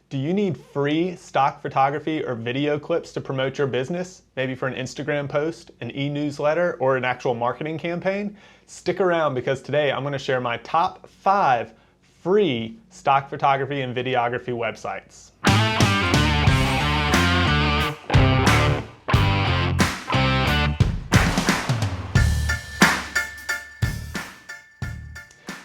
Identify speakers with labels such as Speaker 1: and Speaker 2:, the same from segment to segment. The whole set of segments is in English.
Speaker 1: Do you need free stock photography or video clips to promote your business? Maybe for an Instagram post, an e-newsletter, or an actual marketing campaign? Stick around because today I'm going to share my top 5 free stock photography and videography websites.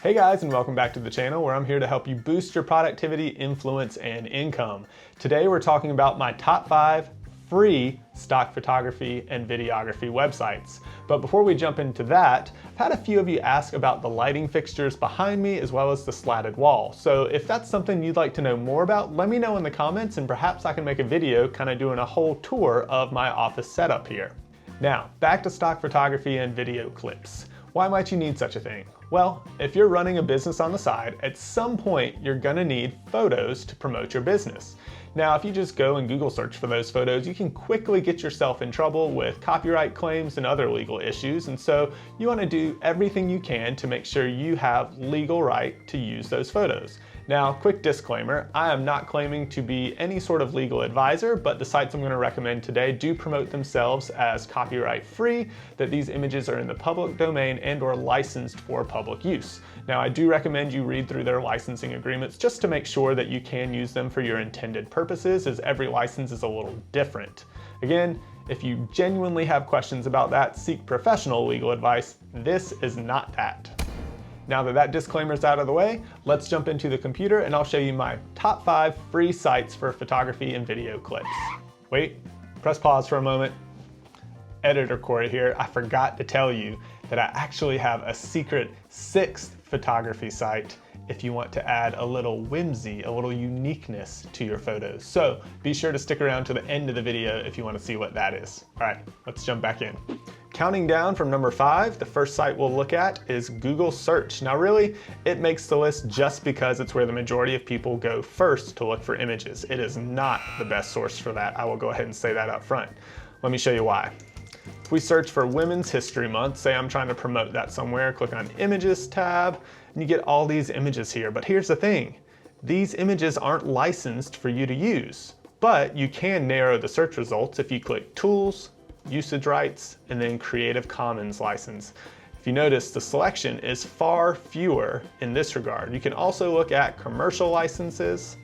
Speaker 1: Hey guys, and welcome back to the channel where I'm here to help you boost your productivity, influence, and income. Today we're talking about my top 5 free stock photography and videography websites. But before we jump into that, I've had a few of you ask about the lighting fixtures behind me as well as the slatted wall. So if that's something you'd like to know more about, let me know in the comments and perhaps I can make a video kind of doing a whole tour of my office setup here. Now, back to stock photography and video clips. Why might you need such a thing? Well, if you're running a business on the side, at some point you're gonna need photos to promote your business. Now, if you just go and Google search for those photos, you can quickly get yourself in trouble with copyright claims and other legal issues, and so you wanna do everything you can to make sure you have legal right to use those photos. Now, quick disclaimer, I am not claiming to be any sort of legal advisor, but the sites I'm going to recommend today do promote themselves as copyright free, that these images are in the public domain and or licensed for public use. Now, I do recommend you read through their licensing agreements just to make sure that you can use them for your intended purposes, as every license is a little different. Again, if you genuinely have questions about that, seek professional legal advice. This is not that. Now that that disclaimer is out of the way, let's jump into the computer and I'll show you my top 5 free sites for photography and video clips. Wait, press pause for a moment. Editor Corey here. I forgot to tell you that I actually have a secret 6th photography site if you want to add a little whimsy, a little uniqueness to your photos. So be sure to stick around to the end of the video if you want to see what that is. All right, let's jump back in. Counting down from number 5, the first site we'll look at is Google Search. Now really, it makes the list just because it's where the majority of people go first to look for images. It is not the best source for that. I will go ahead and say that up front. Let me show you why. If we search for Women's History Month, say I'm trying to promote that somewhere, click on Images tab, and you get all these images here. But here's the thing, these images aren't licensed for you to use, but you can narrow the search results if you click Tools, Usage Rights, and then Creative Commons license. If you notice, the selection is far fewer in this regard. You can also look at commercial licenses.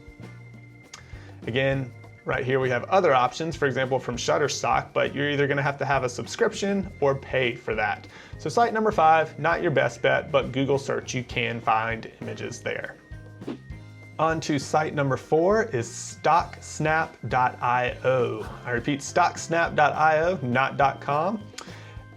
Speaker 1: Again, right here we have other options, for example from Shutterstock, but you're either gonna have to have a subscription or pay for that. So site number 5, not your best bet, but Google Search, you can find images there. On to site number 4 is stocksnap.io. I repeat, stocksnap.io, not .com.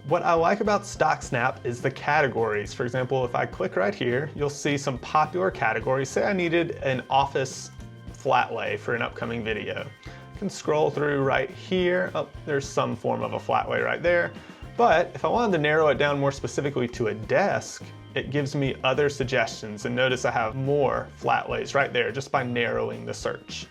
Speaker 1: What I like about StockSnap is the categories. For example, if I click right here, you'll see some popular categories. Say I needed an office flat lay for an upcoming video. I can scroll through right here. Oh, there's some form of a flat lay right there. But if I wanted to narrow it down more specifically to a desk, it gives me other suggestions, and notice I have more flat lays right there just by narrowing the search.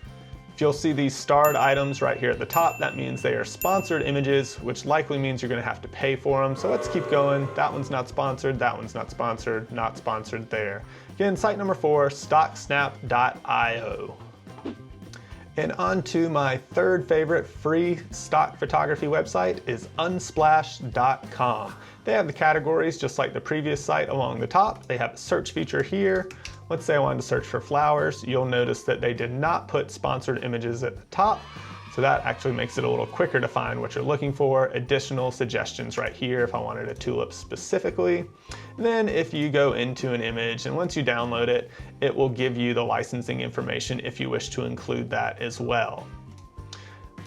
Speaker 1: If you'll see these starred items right here at the top, that means they are sponsored images, which likely means you're gonna have to pay for them. So let's keep going. That one's not sponsored, that one's not sponsored there. Again, site number 4, stocksnap.io. And on to my 3rd favorite free stock photography website is unsplash.com. They have the categories just like the previous site along the top. They have a search feature here. Let's say I wanted to search for flowers. You'll notice that they did not put sponsored images at the top. So that actually makes it a little quicker to find what you're looking for. Additional suggestions right here if I wanted a tulip specifically. And then if you go into an image and once you download it, it will give you the licensing information if you wish to include that as well.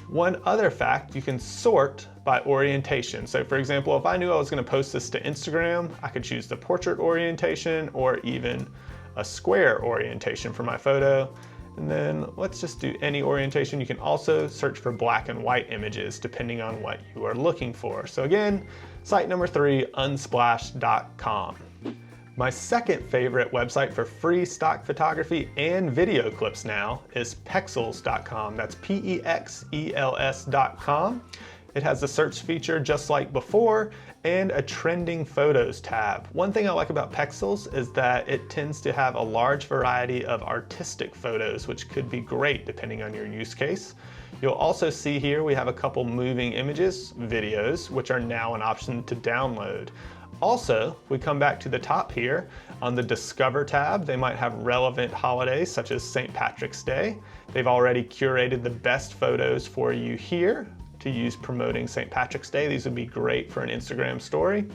Speaker 1: One other fact, you can sort by orientation. So for example, if I knew I was going to post this to Instagram, I could choose the portrait orientation or even a square orientation for my photo. And then let's just do any orientation. You can also search for black and white images depending on what you are looking for. So again, site number 3, unsplash.com. My 2nd favorite website for free stock photography and video clips now is pexels.com. That's P-E-X-E-L-S.com. It has a search feature just like before and a trending photos tab. One thing I like about Pexels is that it tends to have a large variety of artistic photos, which could be great depending on your use case. You'll also see here we have a couple moving images, videos, which are now an option to download. Also, we come back to the top here on the Discover tab. They might have relevant holidays such as St. Patrick's Day. They've already curated the best photos for you here to use promoting St. Patrick's Day. These would be great for an Instagram story.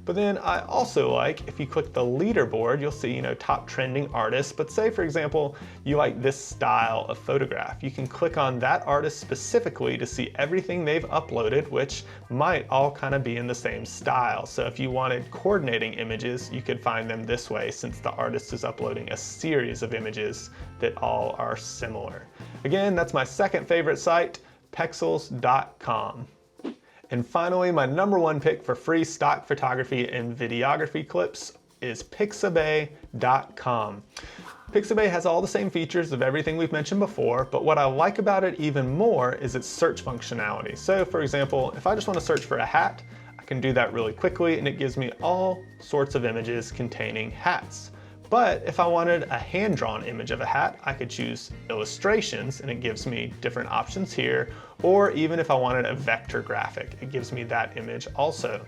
Speaker 1: But then I also like, if you click the leaderboard, you'll see, top trending artists. But say, for example, you like this style of photograph. You can click on that artist specifically to see everything they've uploaded, which might all kind of be in the same style. So if you wanted coordinating images, you could find them this way, since the artist is uploading a series of images that all are similar. Again, that's my second favorite site, pexels.com. And finally, my #1 pick for free stock photography and videography clips is pixabay.com. Pixabay has all the same features of everything we've mentioned before, but what I like about it even more is its search functionality. So for example, if I just want to search for a hat, I can do that really quickly and it gives me all sorts of images containing hats. But if I wanted a hand-drawn image of a hat, I could choose illustrations and it gives me different options here. Or even if I wanted a vector graphic, it gives me that image also.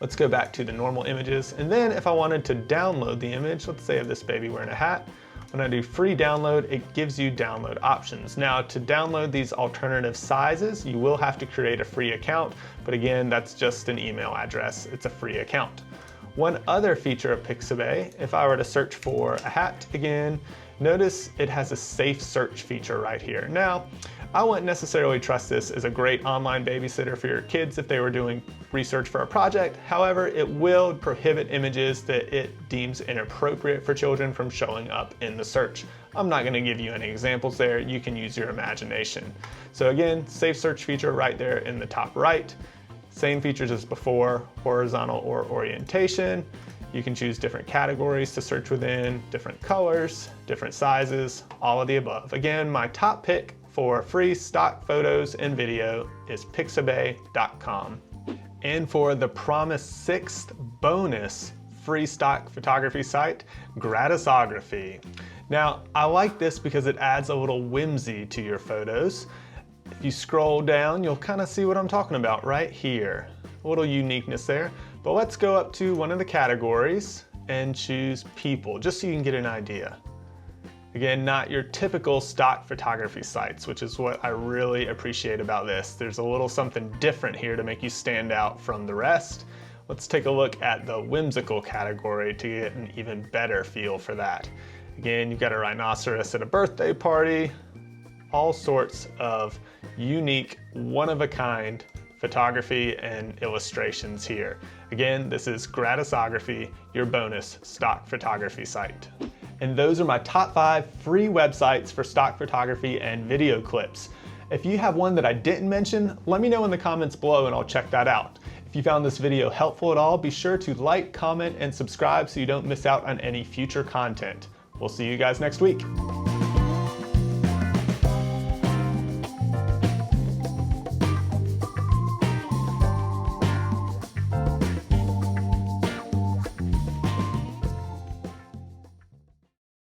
Speaker 1: Let's go back to the normal images. And then if I wanted to download the image, let's say I have this baby wearing a hat. When I do free download, it gives you download options. Now to download these alternative sizes, you will have to create a free account. But again, that's just an email address. It's a free account. One other feature of Pixabay, if I were to search for a hat again, notice it has a safe search feature right here. Now, I wouldn't necessarily trust this as a great online babysitter for your kids if they were doing research for a project. However, it will prohibit images that it deems inappropriate for children from showing up in the search. I'm not going to give you any examples there. You can use your imagination. So again, safe search feature right there in the top right. Same features as before, horizontal or orientation. You can choose different categories to search within, different colors, different sizes, all of the above. Again, my top pick for free stock photos and video is pixabay.com. And for the promised 6th bonus free stock photography site, gratisography. Now, I like this because it adds a little whimsy to your photos. If you scroll down, you'll kind of see what I'm talking about right here. A little uniqueness there. But let's go up to one of the categories and choose people, just so you can get an idea. Again, not your typical stock photography sites, which is what I really appreciate about this. There's a little something different here to make you stand out from the rest. Let's take a look at the whimsical category to get an even better feel for that. Again, you've got a rhinoceros at a birthday party, all sorts of unique, one-of-a-kind photography and illustrations here. Again, this is Gratisography, your bonus stock photography site. And those are my top 5 free websites for stock photography and video clips. If you have one that I didn't mention, let me know in the comments below and I'll check that out. If you found this video helpful at all, be sure to like, comment, and subscribe so you don't miss out on any future content. We'll see you guys next week.